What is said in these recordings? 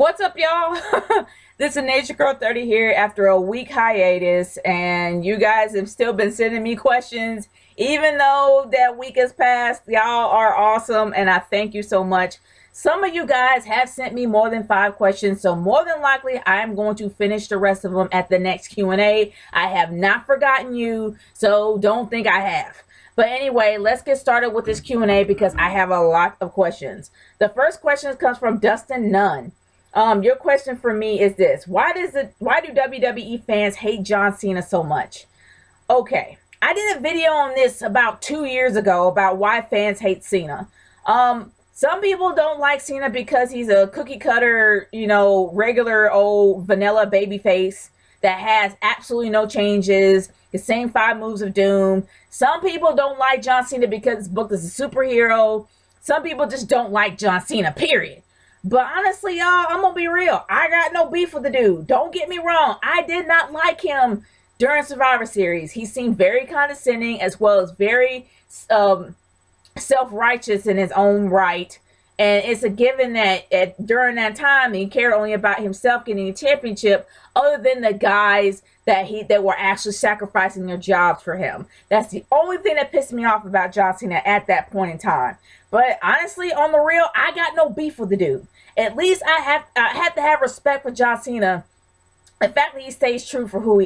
What's up, y'all? This is Nature Girl 30 here after a week hiatus, and you guys have still been sending me questions. Even though that week has passed, y'all are awesome, and I thank you so much. Some of you guys have sent me more than 5 questions, so more than likely I'm going to finish the rest of them at the next Q&A. I have not forgotten you, so don't think I have. But anyway, let's get started with this Q&A because I have a lot of questions. The first question comes from Dustin Nunn. Your question for me is this: why do WWE fans hate John Cena so much? Okay, I did a video on this about 2 years ago about why fans hate Cena. Some people don't like Cena because he's a cookie cutter, regular old vanilla baby face that has absolutely no changes, the same 5 moves of doom. Some people don't like John Cena because it's booked as a superhero. Some people just don't like John Cena, period. But honestly, y'all, I'm gonna be real. I got no beef with the dude. Don't get me wrong. I did not like him during Survivor Series. He seemed very condescending as well as very self-righteous in his own right. And it's a given that during that time, he cared only about himself getting a championship, other than the guys that were actually sacrificing their jobs for him. That's the only thing that pissed me off about John Cena at that point in time. But honestly, on the real, I got no beef with the dude. At least I have to have respect for John Cena. The fact that he stays true to who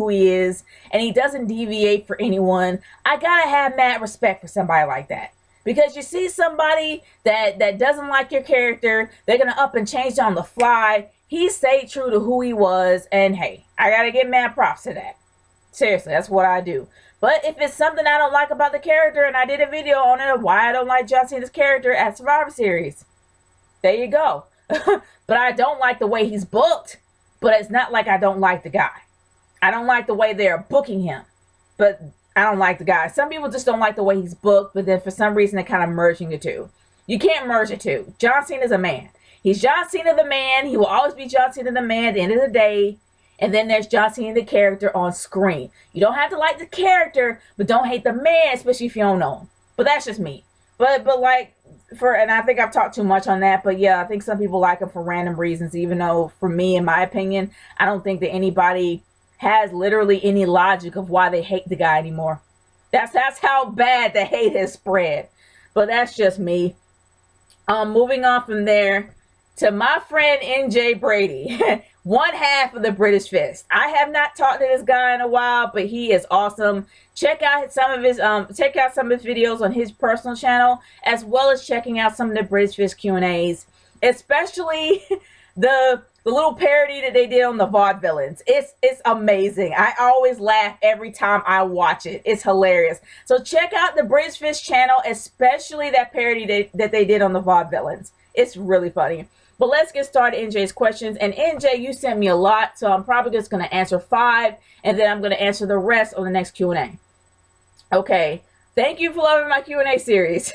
he is, and he doesn't deviate for anyone. I gotta have mad respect for somebody like that. Because you see somebody that doesn't like your character, they're gonna up and change on the fly. He stayed true to who he was, and hey, I gotta give mad props to that. Seriously, that's what I do. But if it's something I don't like about the character, and I did a video on it of why I don't like John Cena's character at Survivor Series, there you go. But I don't like the way he's booked, but it's not like I don't like the guy. I don't like the way they're booking him, but I don't like the guy. Some people just don't like the way he's booked, but then for some reason they're kind of merging the two. You can't merge the two. John Cena's a man. He's John Cena the man. He will always be John Cena the man at the end of the day. And then there's John Cena the character on screen. You don't have to like the character, but don't hate the man, especially if you don't know him. But that's just me. But and I think I've talked too much on that, but yeah, I think some people like him for random reasons, even though for me, in my opinion, I don't think that anybody has literally any logic of why they hate the guy anymore. That's how bad the hate has spread. But that's just me. Moving on from there to my friend NJ Brady, one half of the British Fist. I have not talked to this guy in a while, but he is awesome. Check out some of his videos on his personal channel, as well as checking out some of the British Fist Q&As, especially the little parody that they did on the Vaudevillains. It's amazing. I always laugh every time I watch it. It's hilarious. So check out the British Fist channel, especially that parody that they did on the Vaudevillains. It's really funny. But let's get started NJ's questions. And NJ, you sent me a lot, so I'm probably just going to answer 5, and then I'm going to answer the rest on the next Q&A. Okay. Thank you for loving my Q&A series.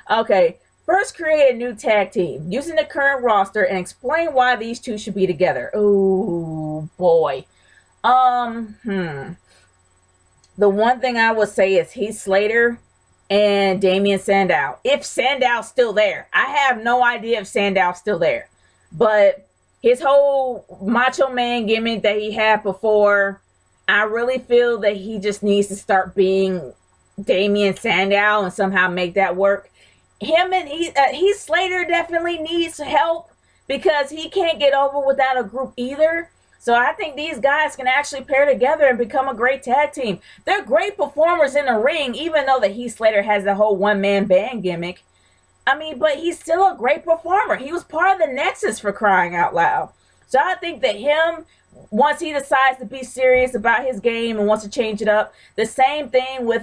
Okay. First, create a new tag team using the current roster and explain why these two should be together. Oh boy. The one thing I would say is Heath Slater and Damien Sandow. If Sandow's still there. I have no idea if Sandow's still there. But his whole Macho Man gimmick that he had before, I really feel that he just needs to start being Damien Sandow and somehow make that work. Him and Heath Slater definitely needs help because he can't get over without a group either. So I think these guys can actually pair together and become a great tag team. They're great performers in the ring, even though that Heath Slater has the whole one-man band gimmick. I mean, but he's still a great performer. He was part of the Nexus, for crying out loud. So I think that him, once he decides to be serious about his game and wants to change it up, the same thing with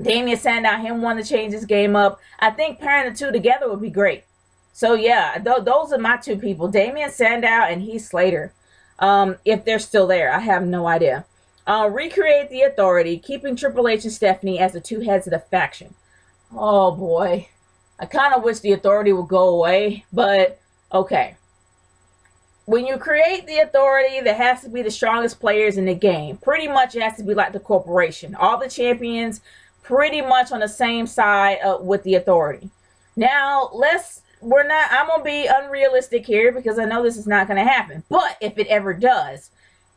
Damien Sandow, him wanting to change his game up. I think pairing the two together would be great. So yeah, those are my two people, Damien Sandow and Heath Slater. If they're still there, I have no idea. Recreate the Authority, keeping Triple H and Stephanie as the two heads of the faction. Oh boy, I kind of wish the Authority would go away, but okay. When you create the Authority, there has to be the strongest players in the game. Pretty much it has to be like the corporation. All the champions pretty much on the same side with the Authority. Now, let's I'm gonna be unrealistic here because I know this is not gonna happen. But if it ever does,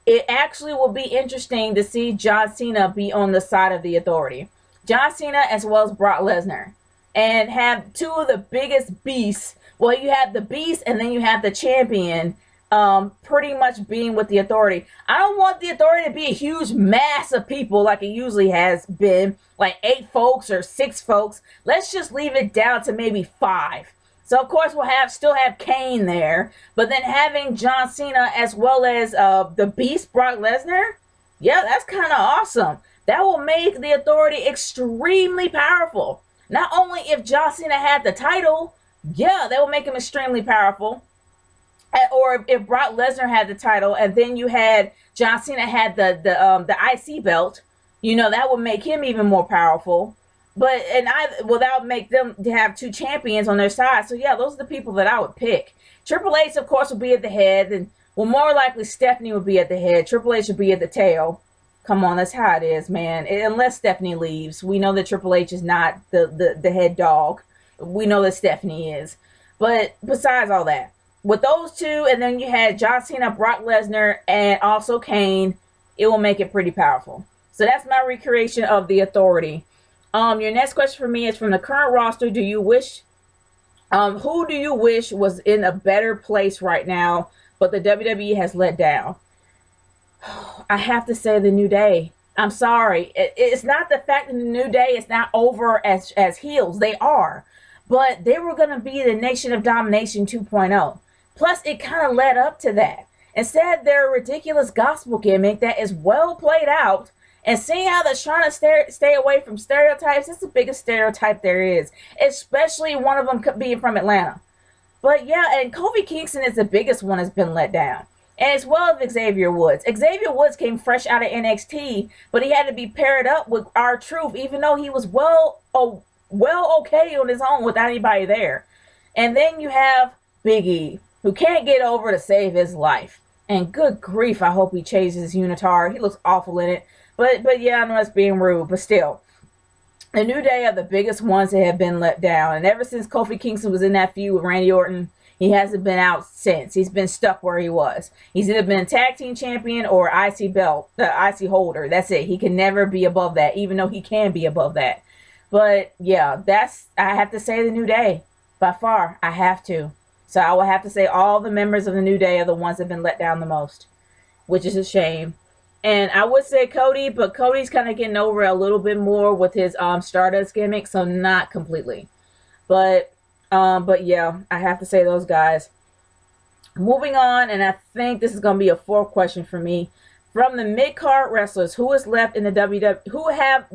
it actually will be interesting to see John Cena be on the side of the Authority. John Cena as well as Brock Lesnar. And have two of the biggest beasts. Well, you have the beast and then you have the champion pretty much being with the Authority. I don't want the Authority to be a huge mass of people like it usually has been, like 8 folks or 6 folks. Let's just leave it down to maybe 5. So of course we'll still have Kane there, but then having John Cena as well as the Beast Brock Lesnar, yeah, that's kind of awesome. That will make the Authority extremely powerful. Not only if John Cena had the title, yeah, that will make him extremely powerful. Or if Brock Lesnar had the title, and then you had John Cena had the IC belt, that would make him even more powerful. But that would make them to have 2 champions on their side. So yeah, those are the people that I would pick. Triple H, of course, would be at the head, and more likely Stephanie would be at the head. Triple H would be at the tail. Come on, that's how it is, man. Unless Stephanie leaves, we know that Triple H is not the head dog. We know that Stephanie is. But besides all that, with those 2, and then you had John Cena, Brock Lesnar, and also Kane, it will make it pretty powerful. So that's my recreation of the Authority. Your next question for me is from the current roster. Who do you wish was in a better place right now, but the WWE has let down? I have to say the New Day. I'm sorry. It's not the fact that the New Day is not over as heels. They are. But they were going to be the Nation of Domination 2.0. Plus, it kind of led up to that. Instead, they're a ridiculous gospel gimmick that is well played out. And seeing how they're trying to stay away from stereotypes, it's the biggest stereotype there is. Especially one of them being from Atlanta. But yeah, and Kofi Kingston is the biggest one that's been let down. And as well as Xavier Woods. Xavier Woods came fresh out of NXT, but he had to be paired up with R-Truth, even though he was well okay on his own without anybody there. And then you have Big E, who can't get over to save his life. And good grief, I hope he changes his unitard. He looks awful in it. But yeah, I know that's being rude, but still. The New Day are the biggest ones that have been let down. And ever since Kofi Kingston was in that feud with Randy Orton, he hasn't been out since. He's been stuck where he was. He's either been tag team champion or IC belt, the IC holder. That's it. He can never be above that, even though he can be above that. But yeah, I have to say the New Day. By far, I have to. So I will have to say all the members of the New Day are the ones that have been let down the most, which is a shame. And I would say Cody, but Cody's kind of getting over a little bit more with his Stardust gimmick, so not completely. But yeah, I have to say those guys. Moving on, and I think this is going to be a 4th question for me. From the mid-card wrestlers, who is left in the WWE? Who have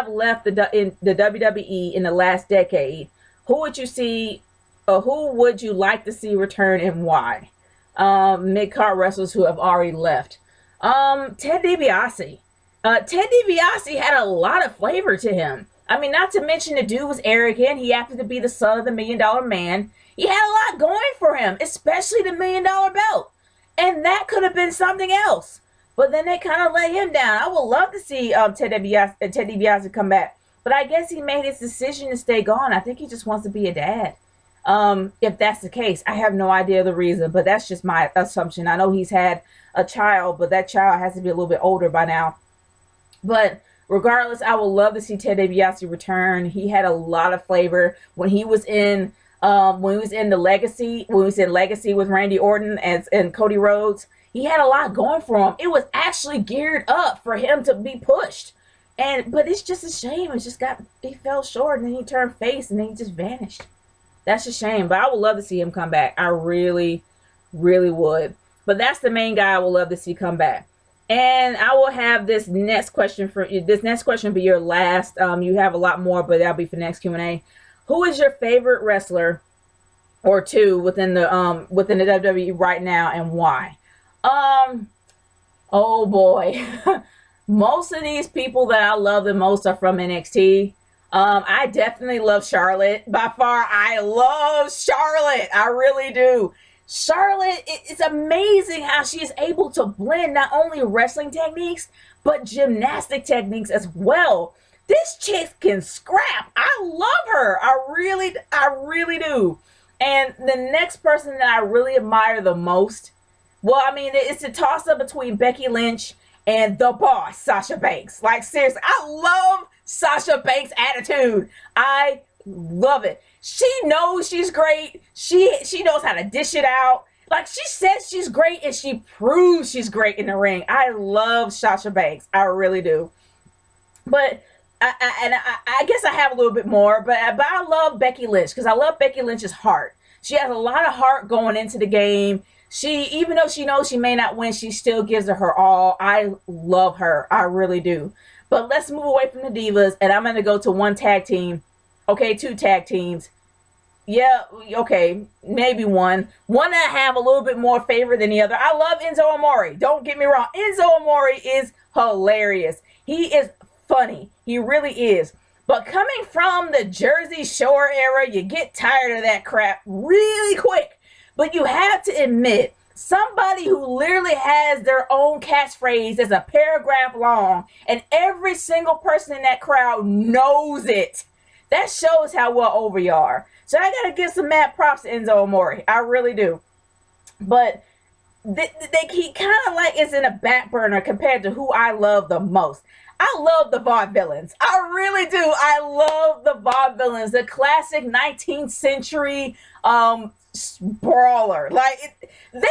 left in the WWE in the last decade? Who would you see, or who would you like to see return, and why? Mid-card wrestlers who have already left. Ted DiBiase. Ted DiBiase had a lot of flavor to him. I mean, not to mention the dude was arrogant. He happened to be the son of the $1 Million Man. He had a lot going for him, especially the $1 Million belt. And that could have been something else. But then they kind of let him down. I would love to see Ted DiBiase come back. But I guess he made his decision to stay gone. I think he just wants to be a dad. If that's the case, I have no idea the reason, but that's just my assumption. I know he's had a child, but that child has to be a little bit older by now. But regardless, I would love to see Ted DiBiase return. He had a lot of flavor when he was in the Legacy, when he was in Legacy with Randy Orton and Cody Rhodes. He had a lot going for him. It was actually geared up for him to be pushed. But it's just a shame. He fell short, and then he turned face, and then he just vanished. That's a shame, but I would love to see him come back. I really, really would. But that's the main guy I would love to see come back. And I will have this next question for you. This next question will be your last. You have a lot more, but that'll be for next Q&A. Who is your favorite wrestler or two within the WWE right now, and why? Oh boy. Most of these people that I love the most are from NXT. I definitely love Charlotte. By far, I love Charlotte. I really do. Charlotte, it's amazing how she is able to blend not only wrestling techniques, but gymnastic techniques as well. This chick can scrap. I love her. I really do. And the next person that I really admire the most, well, I mean, it's a toss up between Becky Lynch and the boss, Sasha Banks. Like, seriously, I love Sasha Banks' attitude. I love it. She knows she's great. She knows how to dish it out. Like, she says she's great and she proves she's great in the ring. I love Sasha Banks. I really do. But I guess I have a little bit more, but I love Becky Lynch because I love Becky Lynch's heart. She has a lot of heart going into the game. Even though she knows she may not win, she still gives it her all. I love her. I really do. But let's move away from the Divas, and I'm going to go to one tag team. Okay, two tag teams. Yeah, okay, maybe one. One that I have a little bit more favor than the other. I love Enzo Amore. Don't get me wrong. Enzo Amore is hilarious. He is funny. He really is. But coming from the Jersey Shore era, you get tired of that crap really quick. But you have to admit, somebody who literally has their own catchphrase is a paragraph long, and every single person in that crowd knows it. That shows how well over you are. So I gotta give some mad props to Enzo Amore. I really do. But he kind of like is in a back burner compared to who I love the most. I love the Vaudevillains. I really do. I love the Vaudevillains. The classic 19th century brawler. Like, they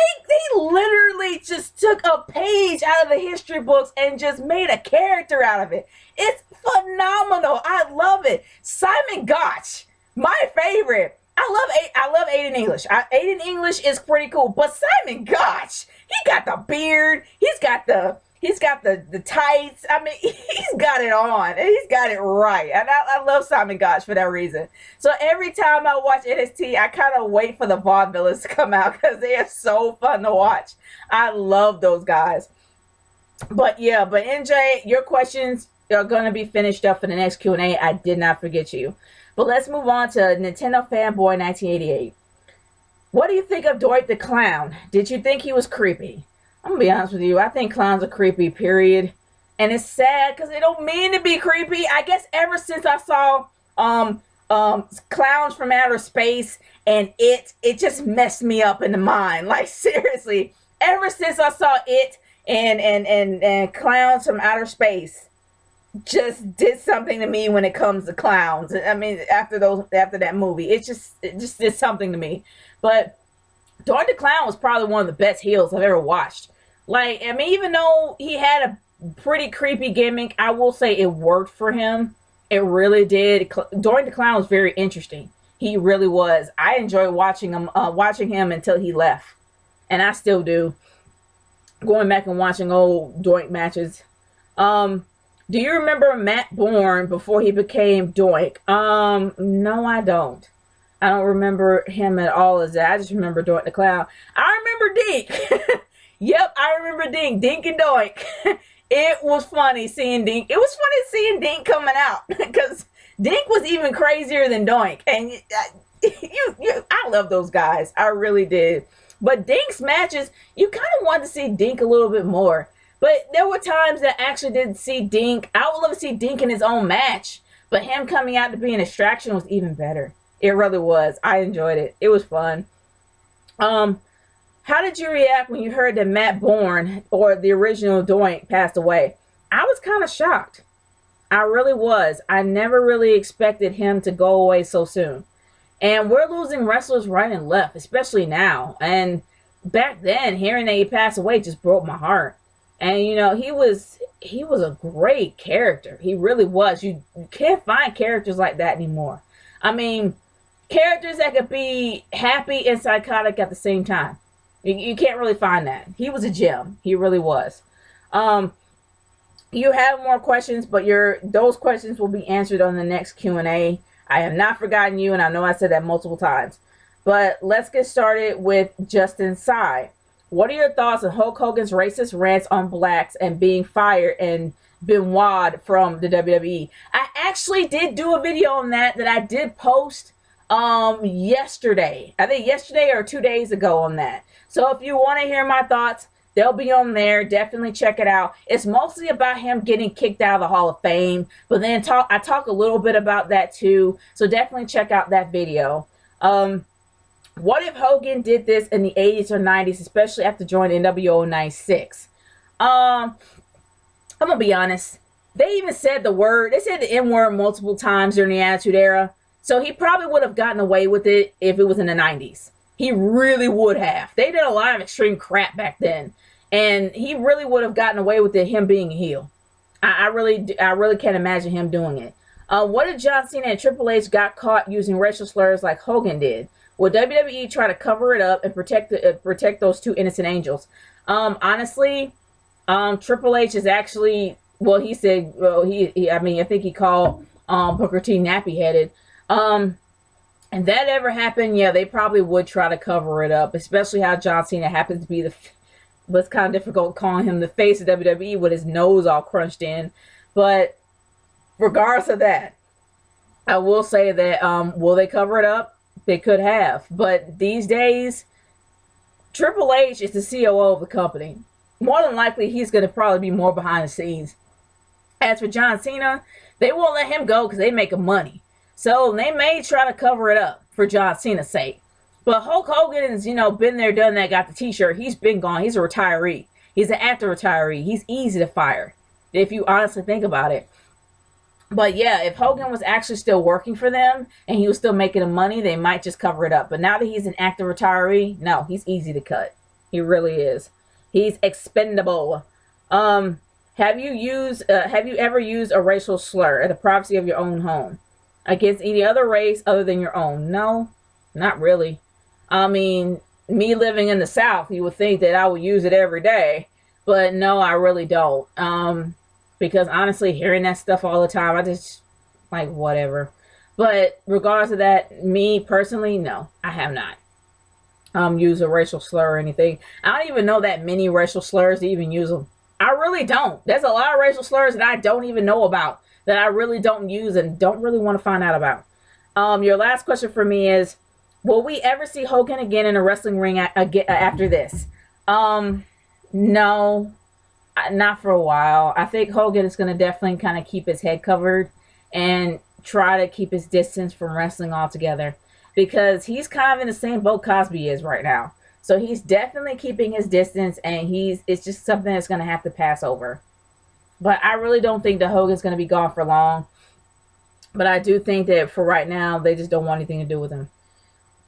literally just took a page out of the history books and just made a character out of it. It's phenomenal. I love it. Simon Gotch, my favorite. I love Aiden English. Aiden English is pretty cool, but Simon Gotch, he got the beard. He's got the tights. I mean, he's got it on. And he's got it right. And I love Simon Gotch for that reason. So every time I watch NXT, I kind of wait for the Vaudevillains to come out because they are so fun to watch. I love those guys. But yeah, but NJ, your questions are going to be finished up for the next Q&A. I did not forget you. But let's move on to Nintendo Fanboy 1988. What do you think of Doink the Clown? Did you think he was creepy? I'm going to be honest with you. I think clowns are creepy, period. And it's sad because they don't mean to be creepy. I guess ever since I saw Clowns from Outer Space and it just messed me up in the mind. Like, seriously. Ever since I saw it and Clowns from Outer Space just did something to me when it comes to clowns. I mean, after that movie, it just did something to me. But Doink the Clown was probably one of the best heels I've ever watched. Like, I mean, even though he had a pretty creepy gimmick, I will say it worked for him. It really did. Doink the Clown was very interesting. He really was. I enjoyed watching him until he left. And I still do. Going back and watching old Doink matches. Do you remember Matt Bourne before he became Doink? No, I don't. I don't remember him at all as that. I just remember Doink the Clown. I remember Dink. Yep, I remember Dink. Dink and Doink. It was funny seeing Dink. It was funny seeing Dink coming out because Dink was even crazier than Doink. And I love those guys. I really did. But Dink's matches, you kind of wanted to see Dink a little bit more. But there were times that I actually didn't see Dink. I would love to see Dink in his own match. But him coming out to be an distraction was even better. It really was. I enjoyed it. It was fun. How did you react when you heard that Matt Bourne, or the original Doink, passed away? I was kind of shocked. I really was. I never really expected him to go away so soon. And we're losing wrestlers right and left, especially now. And back then, hearing that he passed away just broke my heart. And, you know, he was a great character. He really was. You can't find characters like that anymore. I mean, characters that could be happy and psychotic at the same time. You can't really find that. He was a gem. He really was. You have more questions, but those questions will be answered on the next Q&A. I have not forgotten you, and I know I said that multiple times. But let's get started with Justin Tsai. What are your thoughts on Hulk Hogan's racist rants on blacks and being fired and Benoit from the WWE? I actually did do a video on that I did post yesterday. I think yesterday or 2 days ago on that. So if you want to hear my thoughts, They'll be on there. Definitely check it out. It's mostly about him getting kicked out of the Hall of Fame, but then I talk a little bit about that too. So definitely check out that video. What if Hogan did this in the 80s or 90s, especially after joining NWO 96? I'm gonna be honest. They even said they said the N word multiple times during the Attitude Era. So he probably would have gotten away with it if it was in the 90s. He really would have. They did a lot of extreme crap back then. And he really would have gotten away with it, him being a heel. I really can't imagine him doing it. What if John Cena and Triple H got caught using racial slurs like Hogan did? Would WWE try to cover it up and protect those two innocent angels? Honestly, Triple H is actually, well, he said, well, I think he called Booker T nappy-headed. And that ever happened, yeah, they probably would try to cover it up, especially how John Cena happens to be but it's kind of difficult calling him the face of WWE with his nose all crunched in. But regardless of that, I will say that, will they cover it up? They could have. But these days, Triple H is the COO of the company. More than likely, he's going to probably be more behind the scenes. As for John Cena, they won't let him go because they make money. So they may try to cover it up for John Cena's sake. But Hulk Hogan's, been there, done that, got the t-shirt. He's been gone. He's a retiree. He's an active retiree. He's easy to fire, if you honestly think about it. But yeah, if Hogan was actually still working for them and he was still making the money, they might just cover it up. But now that he's an active retiree, no, he's easy to cut. He really is. He's expendable. Have you ever used a racial slur at the privacy of your own home against any other race other than your own? No, not really. I mean, me living in the South, you would think that I would use it every day, but no, I really don't. Because honestly, hearing that stuff all the time, I just like whatever. But regardless of that, me personally, no, I have not used a racial slur or anything. I don't even know that many racial slurs to even use them. I really don't. There's a lot of racial slurs that I don't even know about, that I really don't use and don't really want to find out about. Your last question for me is, will we ever see Hogan again in a wrestling ring after this? No, not for a while. I think Hogan is going to definitely kind of keep his head covered and try to keep his distance from wrestling altogether, because he's kind of in the same boat Cosby is right now. So he's definitely keeping his distance, and it's just something that's going to have to pass over. But I really don't think that Hogan's going to be gone for long. But I do think that for right now, they just don't want anything to do with him.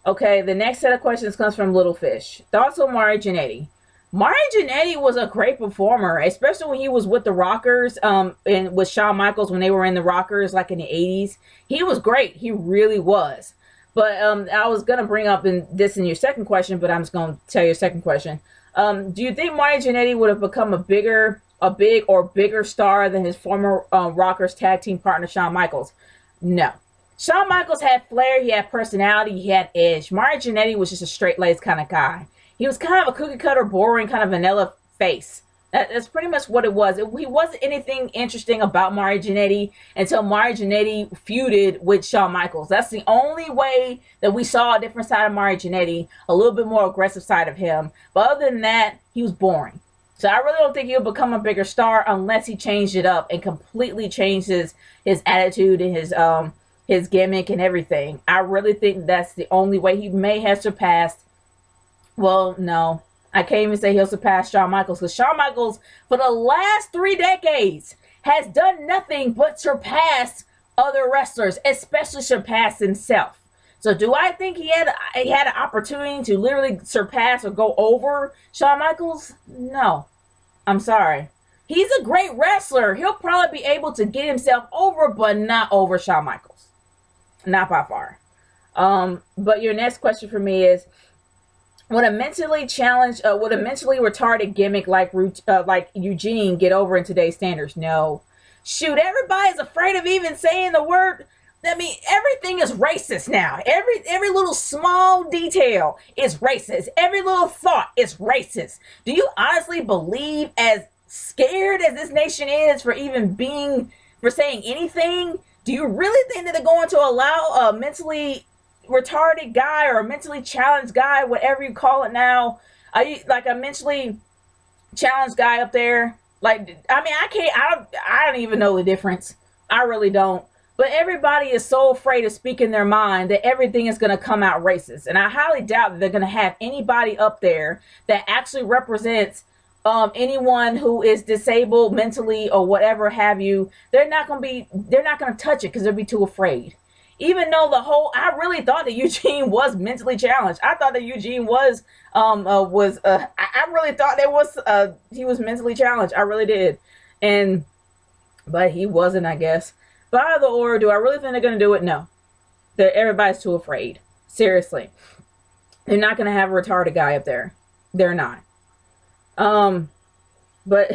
Okay, the next set of questions comes from Little Fish. Thoughts on Mario Jannetty? Mario Jannetty was a great performer, especially when he was with the Rockers, and with Shawn Michaels when they were in the Rockers, like in the 80s. He was great. He really was. But I was going to bring up in your second question, but I'm just going to tell you your second question. Do you think Mario Jannetty would have become a big or bigger star than his former Rockers tag team partner, Shawn Michaels? No. Shawn Michaels had flair, he had personality, he had edge. Mario Jannetty was just a straight-laced kind of guy. He was kind of a cookie-cutter, boring, kind of vanilla face. That's pretty much what it was. He wasn't anything interesting about Mario Jannetty until Mario Jannetty feuded with Shawn Michaels. That's the only way that we saw a different side of Mario Jannetty, a little bit more aggressive side of him. But other than that, he was boring. So I really don't think he'll become a bigger star unless he changed it up and completely changed his attitude and his gimmick and everything. I really think that's the only way. He may have surpassed, well, no, I can't even say he'll surpass Shawn Michaels, because Shawn Michaels for the last 3 decades has done nothing but surpass other wrestlers, especially surpass himself. So do I think he had an opportunity to literally surpass or go over Shawn Michaels? No, I'm sorry. He's a great wrestler. He'll probably be able to get himself over, but not over Shawn Michaels. Not by far. But your next question for me is, would a mentally retarded gimmick like Eugene get over in today's standards? No. Shoot, everybody's afraid of even saying the word. I mean, everything is racist now. Every little small detail is racist. Every little thought is racist. Do you honestly believe, as scared as this nation is for saying anything, do you really think that they're going to allow a mentally retarded guy or a mentally challenged guy, whatever you call it now, a mentally challenge guy up there. Like, I mean, I don't even know the difference. I really don't. But everybody is so afraid of speaking their mind that everything is going to come out racist. And I highly doubt that they're going to have anybody up there that actually represents anyone who is disabled mentally or whatever have you. They're not going to touch it because they'll be too afraid. Even though I really thought that Eugene was mentally challenged. I thought that Eugene I really thought he was mentally challenged. I really did. And, but he wasn't, I guess. But either or, do I really think they're going to do it? No. Everybody's too afraid. Seriously. They're not going to have a retarded guy up there. They're not. But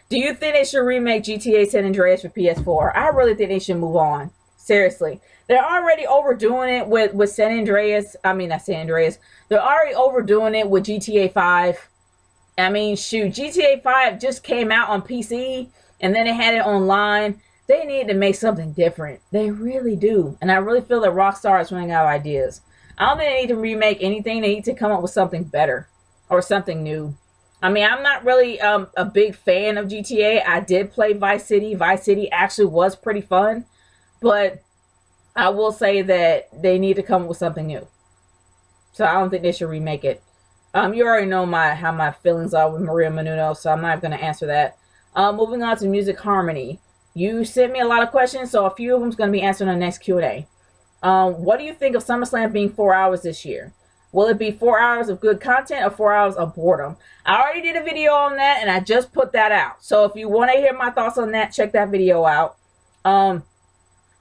do you think they should remake GTA San Andreas for PS4? I really think they should move on. Seriously. They're already overdoing it with San Andreas. I mean, not San Andreas. They're already overdoing it with GTA 5. I mean, shoot, GTA 5 just came out on PC, and then they had it online. They need to make something different. They really do. And I really feel that Rockstar is running out of ideas. I don't think they need to remake anything. They need to come up with something better or something new. I mean, I'm not really a big fan of GTA. I did play Vice City. Vice City actually was pretty fun. But I will say that they need to come up with something new. So I don't think they should remake it. You already know how my feelings are with Maria Menounos, so I'm not going to answer that. Moving on to Music Harmony. You sent me a lot of questions, so a few of them is going to be answered in the next Q&A. What do you think of SummerSlam being 4 hours this year? Will it be 4 hours of good content or 4 hours of boredom? I already did a video on that, and I just put that out. So if you want to hear my thoughts on that, check that video out.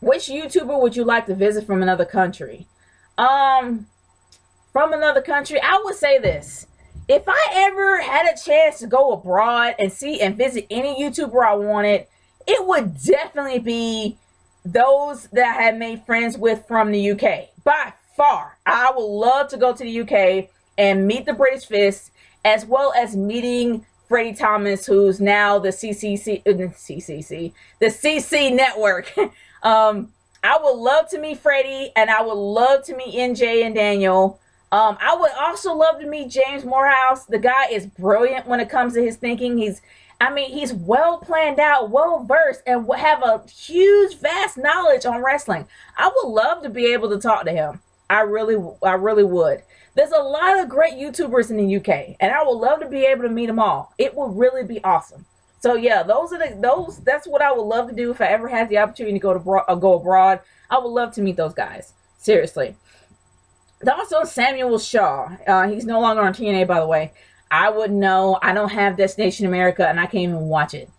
Which YouTuber would you like to visit from another country? From another country, I would say this. If I ever had a chance to go abroad and see and visit any YouTuber I wanted, it would definitely be those that I had made friends with from the UK. By far. I would love to go to the UK and meet the British Fist, as well as meeting Freddie Thomas, who's now the the CC Network. I would love to meet Freddie, and I would love to meet NJ and Daniel. I would also love to meet James Morehouse. The guy is brilliant when it comes to his thinking. He's well planned out, well versed, and have a huge, vast knowledge on wrestling. I would love to be able to talk to him. I really would. There's a lot of great YouTubers in the UK, and I would love to be able to meet them all. It would really be awesome. So yeah, that's what I would love to do if I ever had the opportunity to go abroad. I would love to meet those guys. Seriously. Also, Samuel Shaw. He's no longer on TNA, by the way. I wouldn't know. I don't have Destination America, and I can't even watch it.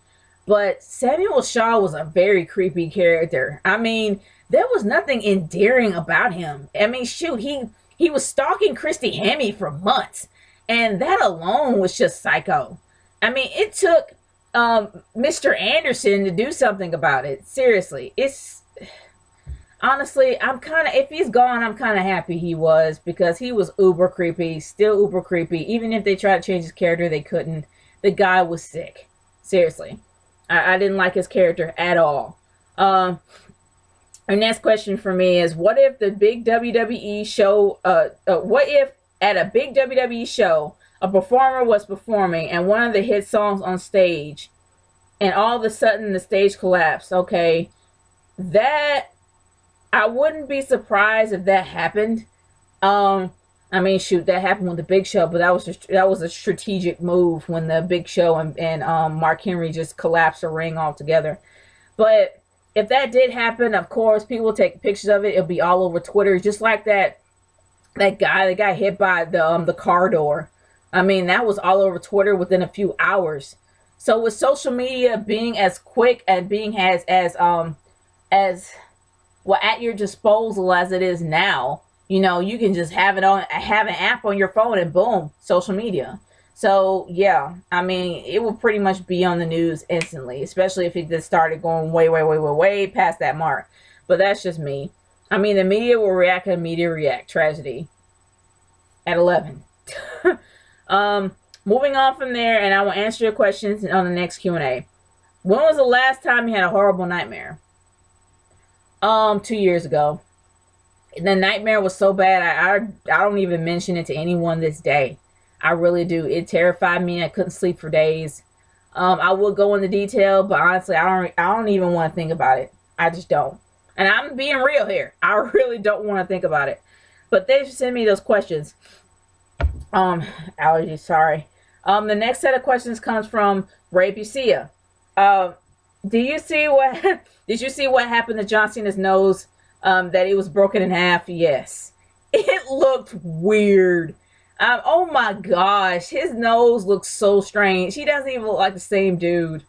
But Samuel Shaw was a very creepy character. I mean, there was nothing endearing about him. I mean, shoot, he was stalking Christy Hemme for months, and that alone was just psycho. I mean, it took Mr. Anderson to do something about it. Seriously, honestly, if he's gone, I'm kind of happy he was, because he was uber creepy, still uber creepy. Even if they tried to change his character, they couldn't. The guy was sick. Seriously. I didn't like his character at all. Our next question for me is, what if the big WWE show, what if at a big WWE show, a performer was performing and one of the hit songs on stage, and all of a sudden the stage collapsed? Okay, I wouldn't be surprised if that happened. I mean, shoot, that happened with the Big Show, but that was a strategic move when the Big Show and Mark Henry just collapsed the ring altogether. But if that did happen, of course, people will take pictures of it. It'll be all over Twitter, just like that guy that got hit by the car door. I mean, that was all over Twitter within a few hours. So with social media being as quick and being as well at your disposal as it is now, you can just have an app on your phone and boom, social media. So yeah, I mean, it will pretty much be on the news instantly, especially if it just started going way past that mark. But that's just me. I mean, the media will react and media react. Tragedy at 11. Moving on from there, and I will answer your questions on the next Q&A. When was the last time you had a horrible nightmare? 2 years ago. The nightmare was so bad, I don't even mention it to anyone this day. I really do. It terrified me. I couldn't sleep for days. I would go into detail, but honestly, I don't even want to think about it. I just don't. And I'm being real here. I really don't want to think about it. But they should send me those questions. Allergies, sorry. The next set of questions comes from Ray Bucia. Do you see what did you see what happened to John Cena's nose? That it was broken in half? Yes. It looked weird. Oh my gosh, his nose looks so strange. He doesn't even look like the same dude.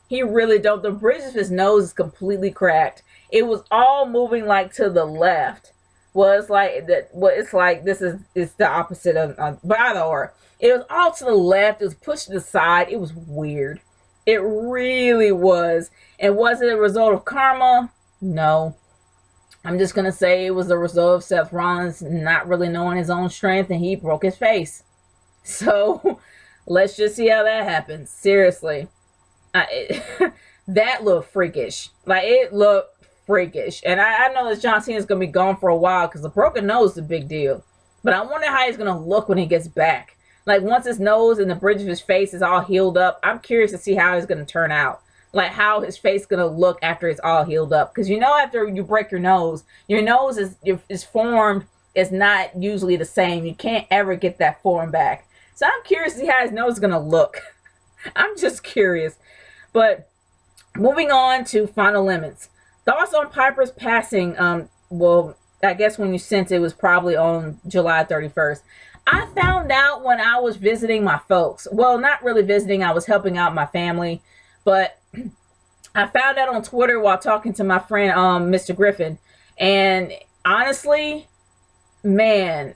He really don't. The bridge of his nose is completely cracked. It was all moving like to the left. Well, it's like that. Well, it's like this is it's the opposite of. But either or, it was all to the left. It was pushed to the side. It was weird. It really was. And was it a result of karma? No. I'm just going to say it was a result of Seth Rollins not really knowing his own strength, and he broke his face. So let's just see how that happens. Seriously. That looked freakish. Like, it looked freakish. And I know that John Cena's going to be gone for a while because the broken nose is a big deal. But I wonder how he's going to look when he gets back. Like, once his nose and the bridge of his face is all healed up, I'm curious to see how he's going to turn out. Like, how his face is going to look after it's all healed up. Because you know, after you break your nose is formed is not usually the same. You can't ever get that form back. So I'm curious to see how his nose is going to look. I'm just curious. But moving on to Final Limits. Thoughts on Piper's passing? Well, I guess when you sent it was probably on July 31st. I found out when I was visiting my folks. Well, not really visiting. I was helping out my family. But I found out on Twitter while talking to my friend, Mr. Griffin. And honestly, man,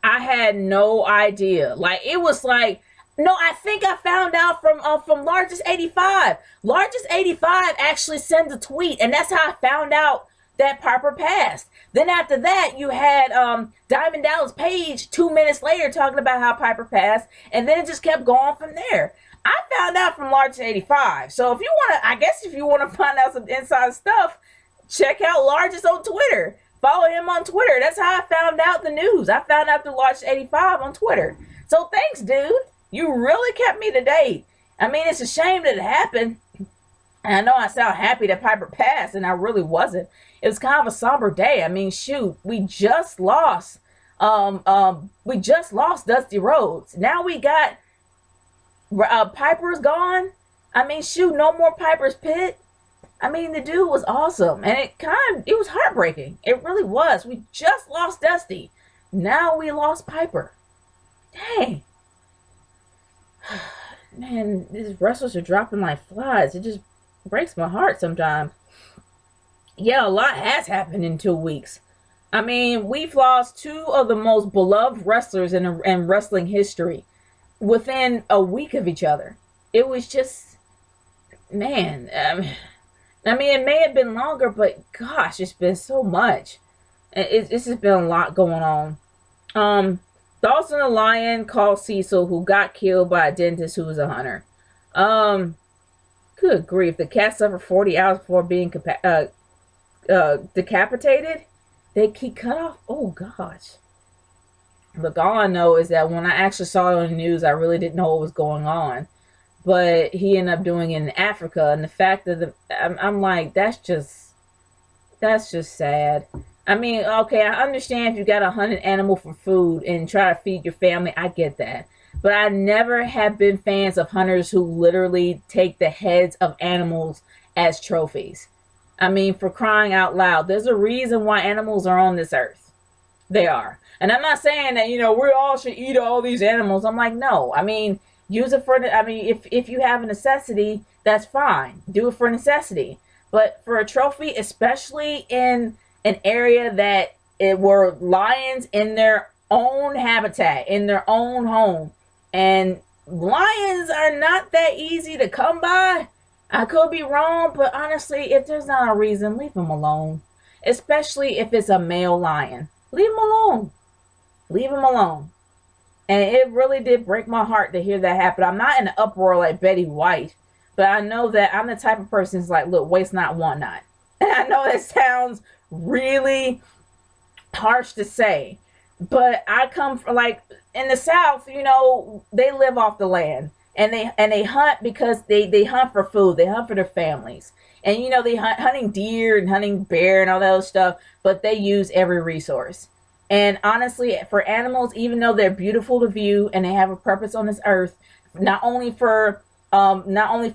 I had no idea. Like, it was like, no, I think I found out from Largest 85. Largest 85 actually sent a tweet, and that's how I found out that Piper passed. Then after that, you had Diamond Dallas Page 2 minutes later talking about how Piper passed, and then it just kept going from there. I found out from Largest 85. So if you want to, I guess if you want to find out some inside stuff, check out Largest on Twitter. Follow him on Twitter. That's how I found out the news. I found out through Largest 85 on Twitter. So thanks, dude. You really kept me to date. I mean, it's a shame that it happened. And I know I sound happy that Piper passed, and I really wasn't. It was kind of a somber day. I mean, shoot, we just lost Dusty Rhodes. Now we got Piper's gone. I mean, shoot, no more Piper's Pit. I mean, the dude was awesome, and it was heartbreaking. It really was. We just lost Dusty. Now we lost Piper. Dang. Man, these wrestlers are dropping like flies. It just breaks my heart sometimes. Yeah, a lot has happened in 2 weeks. I mean, we've lost two of the most beloved wrestlers in wrestling history within a week of each other. It was just, man. I mean, it may have been longer, but gosh, it's been so much. It's just been a lot going on. Dawson the Lion called Cecil, who got killed by a dentist who was a hunter. Good grief. The cat suffered 40 hours before being decapitated. He cut off. Oh, gosh. Look, all I know is that when I actually saw it on the news, I really didn't know what was going on. But he ended up doing it in Africa. And the fact that I'm like, that's just sad. I mean, okay, I understand if you got a hunted animal for food and try to feed your family. I get that. But I never have been fans of hunters who literally take the heads of animals as trophies. I mean, for crying out loud, there's a reason why animals are on this earth. They are. And I'm not saying that, we all should eat all these animals. I'm like, no. I mean, use it if you have a necessity, that's fine. Do it for necessity. But for a trophy, especially in an area that it were lions in their own habitat, in their own home. And lions are not that easy to come by. I could be wrong, but honestly, if there's not a reason, leave them alone. Especially if it's a male lion. Leave them alone. Leave them alone. And it really did break my heart to hear that happen. I'm not in an uproar like Betty White, but I know that I'm the type of person who's like, look, waste not, want not. And I know that sounds really harsh to say, But I come from, like, in the South, you know, they live off the land, and they hunt because they hunt for food. They hunt for their families, and you know, they hunting deer and hunting bear and all that other stuff. But they use every resource. And honestly, for animals, even though they're beautiful to view and they have a purpose on this earth, not only for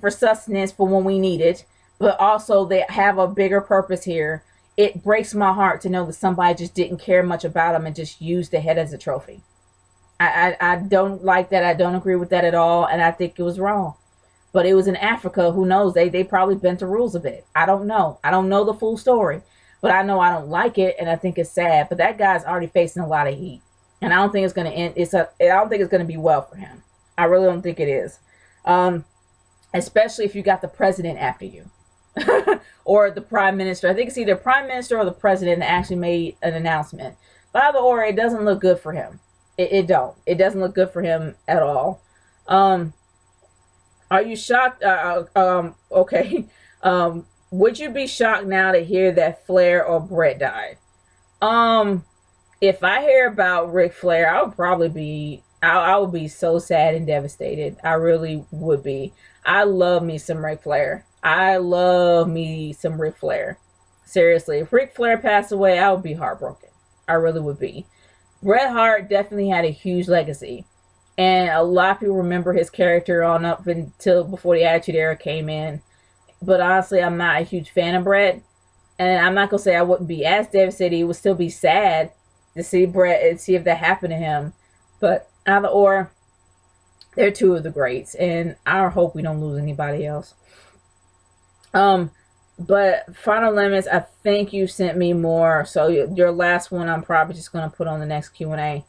sustenance for when we need it, but also they have a bigger purpose here. It breaks my heart to know that somebody just didn't care much about them and just used the head as a trophy. I don't like that. I don't agree with that at all, and I think it was wrong. But it was in Africa. Who knows? They probably bent the rules a bit. I don't know. I don't know the full story, but I know I don't like it, and I think it's sad. But that guy's already facing a lot of heat, and I don't think it's going to end. I don't think it's going to be well for him. I really don't think it is. Um, Especially if you got the president after you. Or the prime minister. I think it's either prime minister or the president that actually made an announcement. But either or, it doesn't look good for him. It don't. It doesn't look good for him at all. Um, are you shocked? Okay. Would you be shocked now to hear that Flair or Brett died? Um, if I hear about Ric Flair, I would probably be. I would be so sad and devastated. I really would be. I love me some Ric Flair. I love me some Ric Flair. Seriously, if Ric Flair passed away, I would be heartbroken. I really would be. Bret Hart definitely had a huge legacy. And a lot of people remember his character on up until before the Attitude Era came in. But honestly, I'm not a huge fan of Bret. And I'm not going to say I wouldn't be as devastated. It would still be sad to see Bret and see if that happened to him. But either or, they're two of the greats. And I hope we don't lose anybody else. Um, but Final Limits, I think you sent me more. So your last one, I'm probably just going to put on the next Q&A.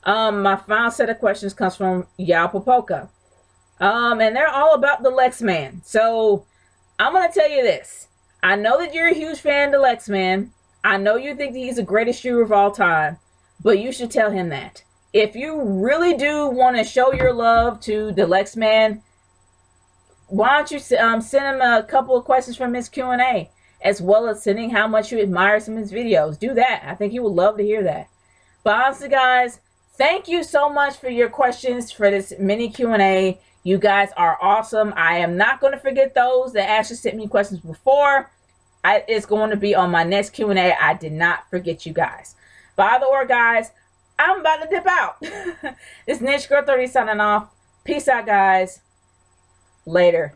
My final set of questions comes from Yao Popoka. And they're all about the Lex Man. So I'm going to tell you this. I know that you're a huge fan of the Lex Man. I know you think he's the greatest shooter of all time. But you should tell him that. If you really do want to show your love to the Lex Man, why don't you send him a couple of questions from his Q&A, as well as sending how much you admire some of his videos. Do that. I think he would love to hear that. But honestly, guys, thank you so much for your questions for this mini Q&A. You guys are awesome. I am not going to forget those that actually sent me questions before. It's going to be on my next Q&A. I did not forget you guys. By the way, guys, I'm about to dip out. This Niche Girl 30 signing off. Peace out, guys. Later.